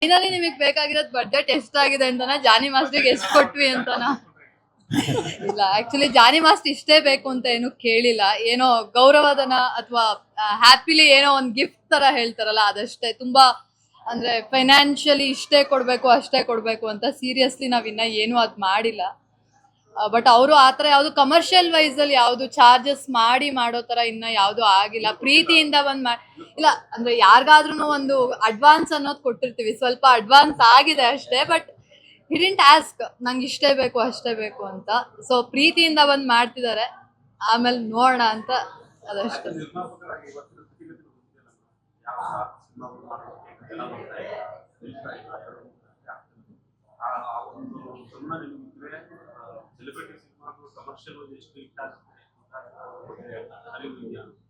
Finally ನಿಮಗೆ ಬೇಕಾಗಿರೋದು budget ಎಷ್ಟಾಗಿದೆ ಅಂತನಾ, ಜಾನಿ ಮಾಸ್ಟರ್ಗೆ ಎಷ್ಟು ಕೊಟ್ವಿ ಅಂತನಾ? ಇಲ್ಲ, ಆಕ್ಚುಲಿ ಜಾನಿ ಮಾಸ್ಟರ್ ಇಷ್ಟೇ ಬೇಕು ಅಂತ ಏನು ಕೇಳಿಲ್ಲ. ಏನೋ ಗೌರವಧನ ಅಥವಾ ಹ್ಯಾಪಿಲಿ ಏನೋ ಒಂದು ಗಿಫ್ಟ್ ತರ ಹೇಳ್ತಾರಲ್ಲ, ಅದಷ್ಟೇ. ತುಂಬಾ ಅಂದ್ರೆ ಫೈನಾನ್ಷಿಯಲಿ ಇಷ್ಟೇ ಕೊಡ್ಬೇಕು ಅಷ್ಟೇ ಕೊಡ್ಬೇಕು ಅಂತ ಸೀರಿಯಸ್ಲಿ ನಾವ್ ಇನ್ನ ಏನು ಅದ್ ಮಾಡಿಲ್ಲ. ಬಟ್ ಅವರು ಆತರ ಯಾವ್ದು ಕಮರ್ಷಿಯಲ್ ವೈಸ್ ಅಲ್ಲಿ ಯಾವ್ದು ಚಾರ್ಜಸ್ ಮಾಡಿ ಮಾಡೋ ತರ ಇನ್ನ ಯಾವ್ದು ಆಗಿಲ್ಲ. ಪ್ರೀತಿಯಿಂದ ಇಲ್ಲ ಅಂದ್ರೆ ಯಾರಿಗಾದ್ರೂ ಒಂದು ಅಡ್ವಾನ್ಸ್ ಅನ್ನೋದು ಕೊಟ್ಟಿರ್ತೀವಿ, ಸ್ವಲ್ಪ ಅಡ್ವಾನ್ಸ್ ಆಗಿದೆ ಅಷ್ಟೇ. ಬಟ್ ಹಿಡಿಂಟ್ ಆಸ್ಕ್ ನಂಗೆ ಇಷ್ಟೇ ಬೇಕು ಅಷ್ಟೇ ಬೇಕು ಅಂತ. ಸೊ ಪ್ರೀತಿಯಿಂದ ಬಂದ್ ಮಾಡ್ತಿದ್ದಾರೆ, ಆಮೇಲೆ ನೋಡೋಣ ಅಂತ ಅದಷ್ಟೇ.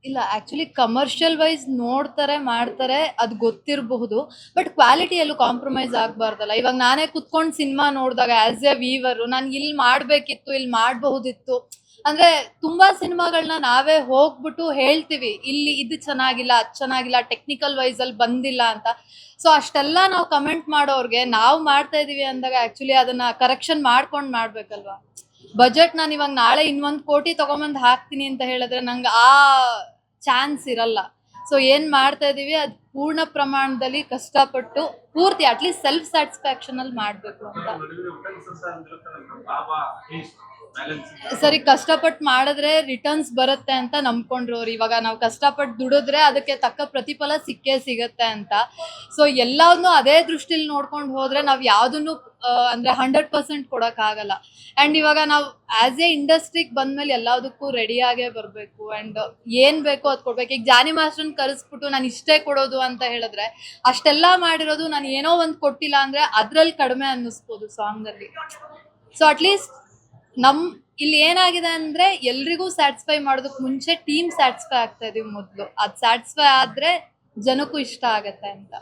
ಇಲ್ಲ, ಆಕ್ಚುಲಿ ಕಮರ್ಷಿಯಲ್ ವೈಸ್ ನೋಡ್ತಾರೆ ಮಾಡ್ತಾರೆ, ಅದ್ ಗೊತ್ತಿರಬಹುದು. ಬಟ್ ಕ್ವಾಲಿಟಿ ಎಲ್ಲೂ ಕಾಂಪ್ರಮೈಸ್ ಆಗ್ಬಾರ್ದಲ್ಲ. ಇವಾಗ ನಾನೇ ಕುತ್ಕೊಂಡು ಸಿನಿಮಾ ನೋಡಿದಾಗ ಆಸ್ ಎ ವೀವರ್ ನನ್ಗೆ ಇಲ್ಲಿ ಮಾಡ್ಬೇಕಿತ್ತು, ಇಲ್ಲಿ ಮಾಡಬಹುದಿತ್ತು ಅಂದ್ರೆ ತುಂಬಾ ಸಿನಿಮಾಗಳನ್ನ ನಾವೇ ಹೋಗ್ಬಿಟ್ಟು ಹೇಳ್ತೀವಿ, ಇಲ್ಲಿ ಇದು ಚೆನ್ನಾಗಿಲ್ಲ ಅದ್ ಚೆನ್ನಾಗಿಲ್ಲ, ಟೆಕ್ನಿಕಲ್ ವೈಸ್ ಅಲ್ಲಿ ಬಂದಿಲ್ಲ ಅಂತ. ಸೊ ಅಷ್ಟೆಲ್ಲ ನಾವು ಕಮೆಂಟ್ ಮಾಡೋರ್ಗೆ ನಾವು ಮಾಡ್ತಾ ಇದೀವಿ ಅಂದಾಗ ಆಕ್ಚುಲಿ ಅದನ್ನ ಕರೆಕ್ಷನ್ ಮಾಡ್ಕೊಂಡ್ ಮಾಡ್ಬೇಕಲ್ವಾ. ಬಜೆಟ್ ನಾನು ಇವಾಗ ನಾಳೆ ಇನ್ನೊಂದ್ ಕೋಟಿ ತಗೊಂಬಂದ್ ಹಾಕ್ತೀನಿ ಅಂತ ಹೇಳಿದ್ರೆ ನಂಗೆ ಆ ಚಾನ್ಸ್ ಇರಲ್ಲ. ಸೊ ಏನ್ ಮಾಡ್ತಾ ಇದೀವಿ ಅದ್ ಪೂರ್ಣ ಪ್ರಮಾಣದಲ್ಲಿ ಕಷ್ಟಪಟ್ಟು ಪೂರ್ತಿ ಅಟ್ಲೀಸ್ಟ್ ಸೆಲ್ಫ್ ಸ್ಯಾಟಿಸ್ಫ್ಯಾಕ್ಷನ್ ಅಲ್ಲಿ ಮಾಡ್ಬೇಕು ಅಂತ. ಸರಿ, ಕಷ್ಟಪಟ್ಟು ಮಾಡಿದ್ರೆ ರಿಟರ್ನ್ಸ್ ಬರುತ್ತೆ ಅಂತ ನಂಬ್ಕೊಂಡ್ರು ಅವ್ರು. ಇವಾಗ ನಾವು ಕಷ್ಟಪಟ್ಟು ದುಡಿದ್ರೆ ಅದಕ್ಕೆ ತಕ್ಕ ಪ್ರತಿಫಲ ಸಿಕ್ಕೇ ಸಿಗತ್ತೆ ಅಂತ. ಸೊ ಎಲ್ಲವನ್ನೂ ಅದೇ ದೃಷ್ಟಿಲಿ ನೋಡ್ಕೊಂಡು ಹೋದ್ರೆ ನಾವ್ ಯಾವ್ದನ್ನು ಅಂದ್ರೆ 100% ಕೊಡಕ್ ಆಗಲ್ಲ. ಅಂಡ್ ಇವಾಗ ನಾವು ಆಸ್ ಎ ಇಂಡಸ್ಟ್ರಿಗೆ ಬಂದ್ಮೇಲೆ ಎಲ್ಲದಕ್ಕೂ ರೆಡಿಯಾಗೇ ಬರ್ಬೇಕು. ಅಂಡ್ ಏನ್ ಬೇಕೋ ಅದ್ ಕೊಡ್ಬೇಕು. ಈಗ ಜಾನಿ ಮಾಸ್ಟರ್ನ ಕರೆಸ್ಬಿಟ್ಟು ನಾನು ಇಷ್ಟೇ ಕೊಡೋದು ಅಂತ ಹೇಳಿದ್ರೆ ಅಷ್ಟೆಲ್ಲ ಮಾಡಿರೋದು ನಾನು ಏನೋ ಒಂದ್ ಕೊಟ್ಟಿಲ್ಲ ಅಂದ್ರೆ ಅದ್ರಲ್ಲಿ ಕಡಿಮೆ ಅನ್ನಿಸ್ಬೋದು ಸಾಂಗ್ ಅಲ್ಲಿ. ಸೊ ಅಟ್ಲೀಸ್ಟ್ ಇಲ್ಲಿ ಏನಾಗಿದೆ ಅಂದ್ರೆ ಎಲ್ರಿಗೂ ಸ್ಯಾಟಿಸ್ಫೈ ಮಾಡೋದಕ್ ಮುಂಚೆ ಟೀಮ್ ಸ್ಯಾಟಿಸ್ಫೈ ಆಗ್ತಾ ಇದೀವಿ ಮೊದ್ಲು. ಅದ್ ಸ್ಯಾಟಿಸ್ಫೈ ಆದ್ರೆ ಜನಕ್ಕೂ ಇಷ್ಟ ಆಗತ್ತೆ ಅಂತ.